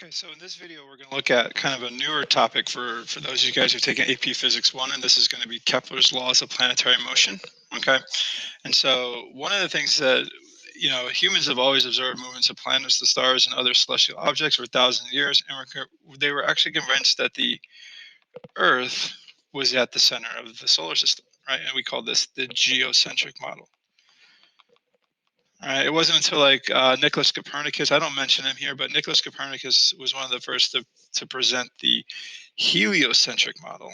Okay, so in this video, we're going to look at kind of a newer topic for those of you guys who've taken AP Physics 1, and this is going to be Kepler's laws of planetary motion. Okay, and so one of the things that humans have always observed movements of planets, the stars, and other celestial objects for thousands of years, and they were actually convinced that the Earth was at the center of the solar system, right? And we call this the geocentric model. All right, it wasn't until like Nicholas Copernicus, I don't mention him here, but Nicholas Copernicus was one of the first to present the heliocentric model,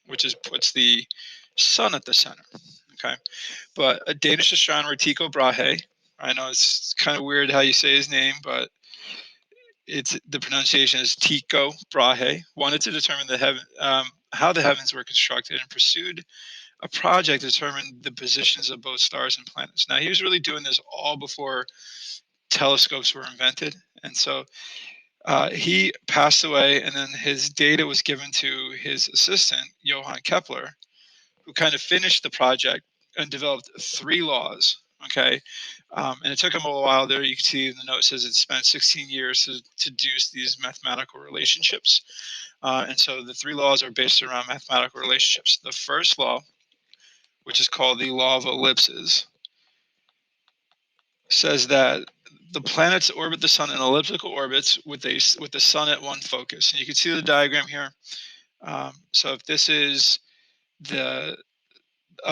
which puts the sun at the center. Okay, but a Danish astronomer, Tycho Brahe, I know it's kind of weird how you say his name, but the pronunciation is Tycho Brahe, wanted to determine how the heavens were constructed and pursued a project to determine the positions of both stars and planets. Now, he was really doing this all before telescopes were invented. And so he passed away, and then his data was given to his assistant, Johann Kepler, who kind of finished the project and developed 3 laws. Okay. And it took him a while. There you can see in the note says it spent 16 years to deduce these mathematical relationships. And so the 3 laws are based around mathematical relationships. The first law, which is called the Law of Ellipses, says that the planets orbit the sun in elliptical orbits with the sun at one focus. And you can see the diagram here. So if this is a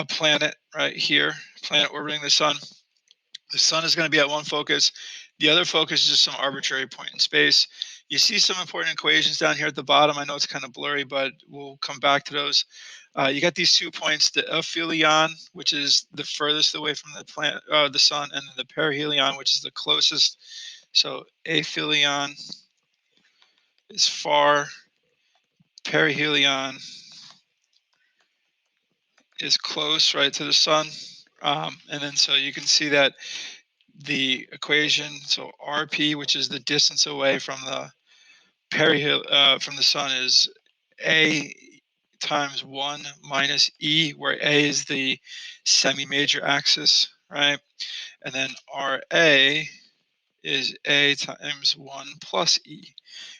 planet right here, planet orbiting the sun is going to be at one focus. The other focus is just some arbitrary point in space. You see some important equations down here at the bottom. I know it's kind of blurry, but we'll come back to those. You got these 2 points, the aphelion, which is the furthest away from the sun, and then the perihelion, which is the closest. So aphelion is far, perihelion is close, right, to the sun. And then so you can see that the equation, so RP, which is the distance away from the from the sun, is A times 1 minus E, where A is the semi-major axis, right? And then RA is A times 1 plus E.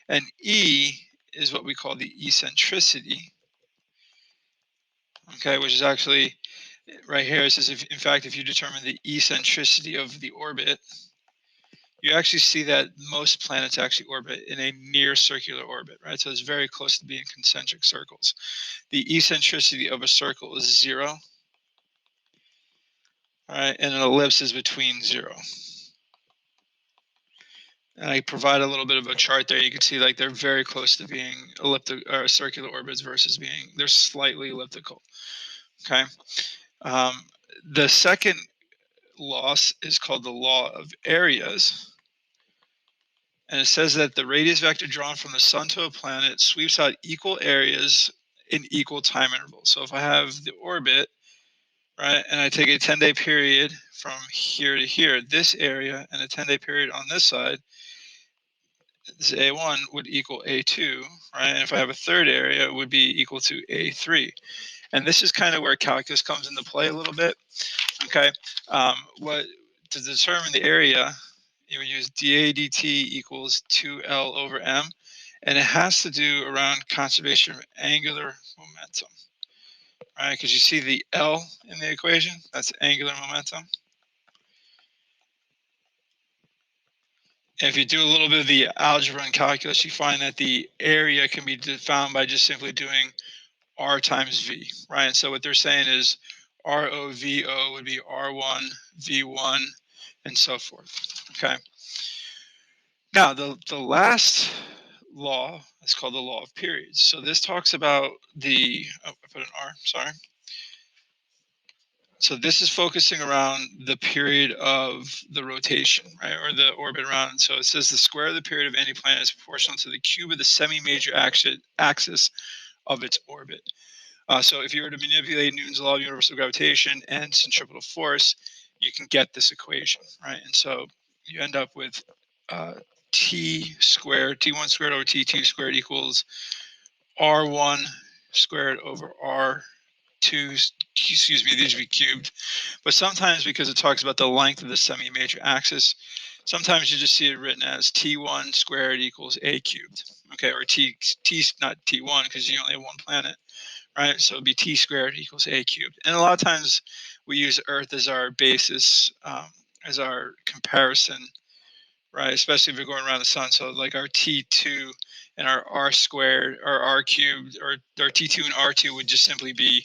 And E is what we call the eccentricity, okay, which is actually right here. It says, in fact, if you determine the eccentricity of the orbit, you actually see that most planets actually orbit in a near circular orbit, right? So it's very close to being concentric circles. The eccentricity of a circle is 0, all right? And an ellipse is between 0. And I provide a little bit of a chart there. You can see like they're very close to being elliptic or circular orbits versus they're slightly elliptical, okay? The second law is called the law of areas. And it says that the radius vector drawn from the sun to a planet sweeps out equal areas in equal time intervals. So if I have the orbit, right, and I take a 10-day period from here to here, this area, and a 10-day period on this side, this A1 would equal A2, right? And if I have a third area, it would be equal to A3. And this is kind of where calculus comes into play a little bit, okay? To determine the area, you would use dA dt equals 2L over m, and it has to do around conservation of angular momentum, right? Because you see the L in the equation, that's angular momentum. And if you do a little bit of the algebra and calculus, you find that the area can be found by just simply doing R times V, right? And so what they're saying is ROVO would be R1, V1, and so forth, okay? Now, the last law is called the law of periods. So this talks about I put an R, sorry. So this is focusing around the period of the rotation, right, or the orbit around. So it says the square of the period of any planet is proportional to the cube of the semi-major axis of its orbit. So if you were to manipulate Newton's law of universal gravitation and centripetal force, you can get this equation, right? And so you end up with uh, t squared, t1 squared over t2 squared equals r1 squared over r2, excuse me, these would be cubed. But sometimes, because it talks about the length of the semi-major axis, sometimes you just see it written as t1 squared equals a cubed, okay, or t not t1 because you only have one planet, right? So it'd be t squared equals a cubed. And a lot of times we use Earth as our basis, as our comparison, right? Especially if we're going around the sun. So like our T2 and our R squared or R cubed, or our T2 and R2 would just simply be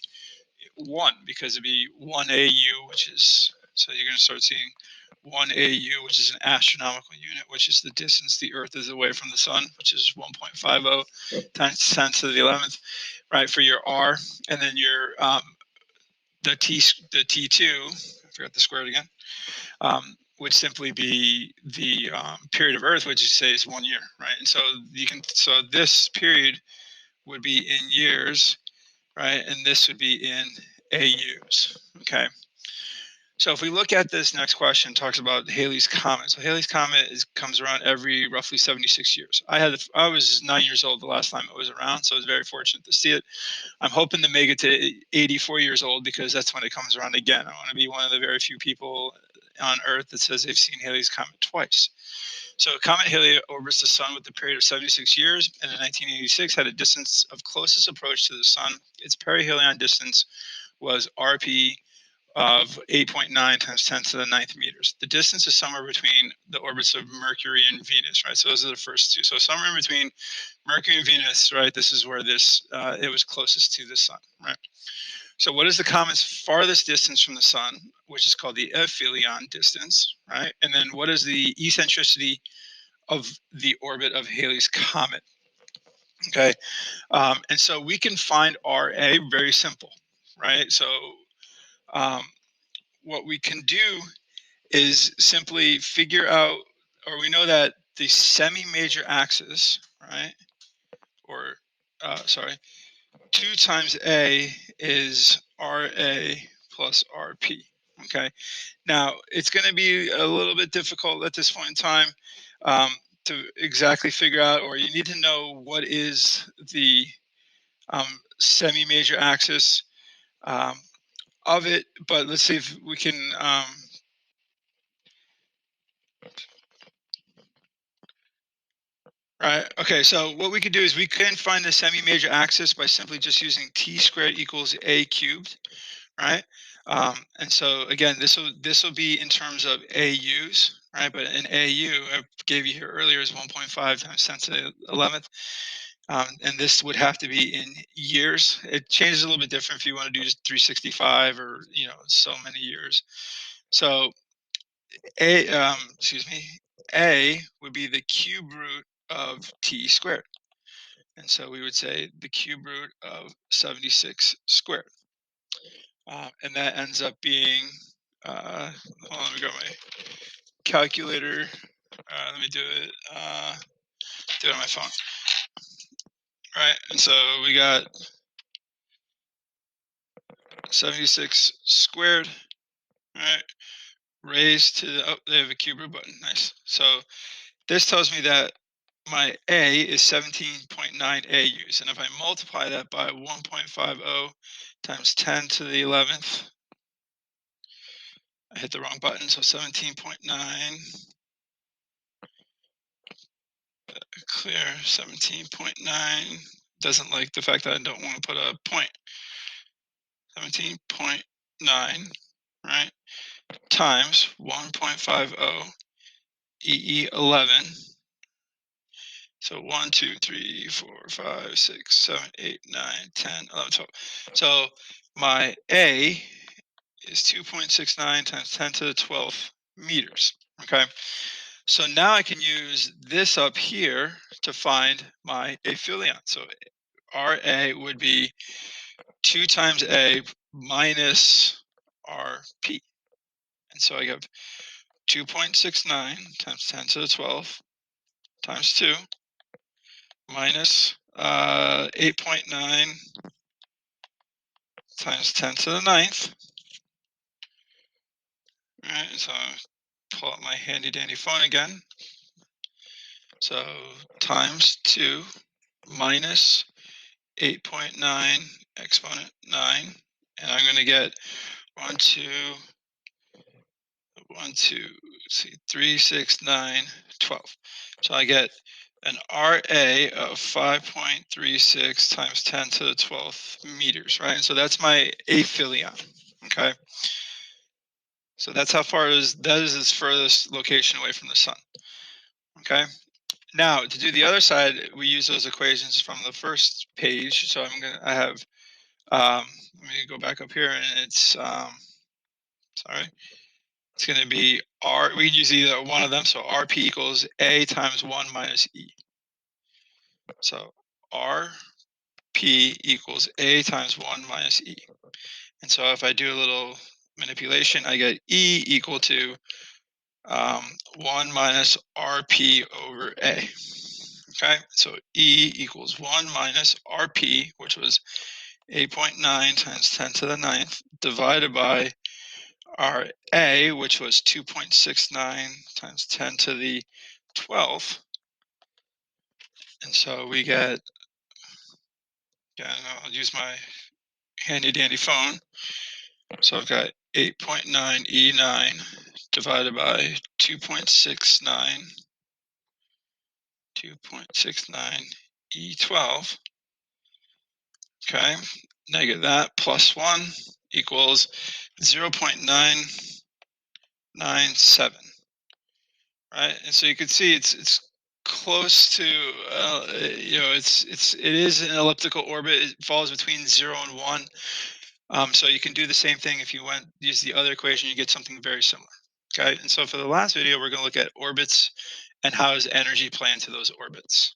one, because it'd be 1 AU, which is, so you're going to start seeing 1 AU, which is an astronomical unit, which is the distance the Earth is away from the sun, which is 1.50 times 10 to the 11th, right, for your R. And then your the T2, I forgot the squared again, would simply be the period of Earth, which you say is 1 year, right? And so you can, so this period would be in years, right? And this would be in AUs, okay? So if we look at this next question, it talks about Halley's Comet. So Halley's Comet comes around every roughly 76 years. I was 9 years old the last time it was around, so I was very fortunate to see it. I'm hoping to make it to 84 years old because that's when it comes around again. I want to be one of the very few people on Earth that says they've seen Halley's Comet twice. So Comet Halley orbits the Sun with a period of 76 years, and in 1986 had a distance of closest approach to the Sun. Its perihelion distance was RP of 8.9 times 10 to the ninth meters. The distance is somewhere between the orbits of Mercury and Venus, right? So those are the first two. So somewhere in between Mercury and Venus, right? This is where this it was closest to the sun, right? So what is the comet's farthest distance from the sun, which is called the aphelion distance, right? And then what is the eccentricity of the orbit of Halley's Comet? Okay, and so we can find RA very simple, right? So um, what we can do is simply figure out, or we know that the semi-major axis, right, or sorry, 2 times A is RA plus RP. Okay. Now, it's going to be a little bit difficult at this point in time um, to exactly figure out, or you need to know what is the semi-major axis um, of it. But let's see if we can. Right. Okay. So what we could do is we can find the semi-major axis by simply just using t squared equals a cubed, right? And so again, this will be in terms of AUs, right? But in AU, I gave you here earlier is 1.5 times 10 to the 11th, and this would have to be in years. It changes a little bit different if you want to do 365 or so many years. So excuse me, A would be the cube root of t squared. And so we would say the cube root of 76 squared. And that ends up being, hold on, let me grab my calculator. Let me do it on my phone. Right. And so we got 76 squared, right, raised to the, oh, they have a cube root button. Nice. So this tells me that my A is 17.9 AUs. And if I multiply that by 1.50 times 10 to the 11th, I hit the wrong button. So 17.9, clear, 17.9. Doesn't like the fact that I don't want to put a point. 17.9, right, times 1.50 EE11. So 1, 2, 3, 4, 5, 6, 7, 8, 9, 10, 11, 12. So my A is 2.69 times 10 to the 12th meters. Okay. So now I can use this up here to find my aphelion. So RA would be 2 times A minus RP. And so I have 2.69 times 10 to the 12 times 2 minus 8.9 times 10 to the ninth. All right, so pull out my handy dandy phone again. So times 2 minus 8.9 exponent 9. And I'm going to get 1, 2, 1, 2, let's see, 3, 6, 9, 12. So I get an RA of 5.36 times 10 to the 12th meters, right? And so that's my aphelion, okay? So that's how far that is its furthest location away from the sun, okay? Now, to do the other side, we use those equations from the first page. So I have, let me go back up here, and it's, sorry, it's going to be we can use either one of them. So RP equals A times 1 minus E. So RP equals A times 1 minus E. And so if I do a little manipulation, I get E equal to 1 minus RP over A. Okay, so E equals 1 minus RP, which was 8.9 times 10 to the ninth, divided by RA, which was 2.69 times 10 to the 12th. And so we get, again, I'll use my handy dandy phone. So I've got 8.9 E9 divided by 2.69 E12. Okay, negative that plus 1 equals 0.997. Right, and so you can see it's close to it is an elliptical orbit. It falls between 0 and 1. So you can do the same thing if you use the other equation. You get something very similar. Okay, and so for the last video, we're going to look at orbits and how does energy play into those orbits.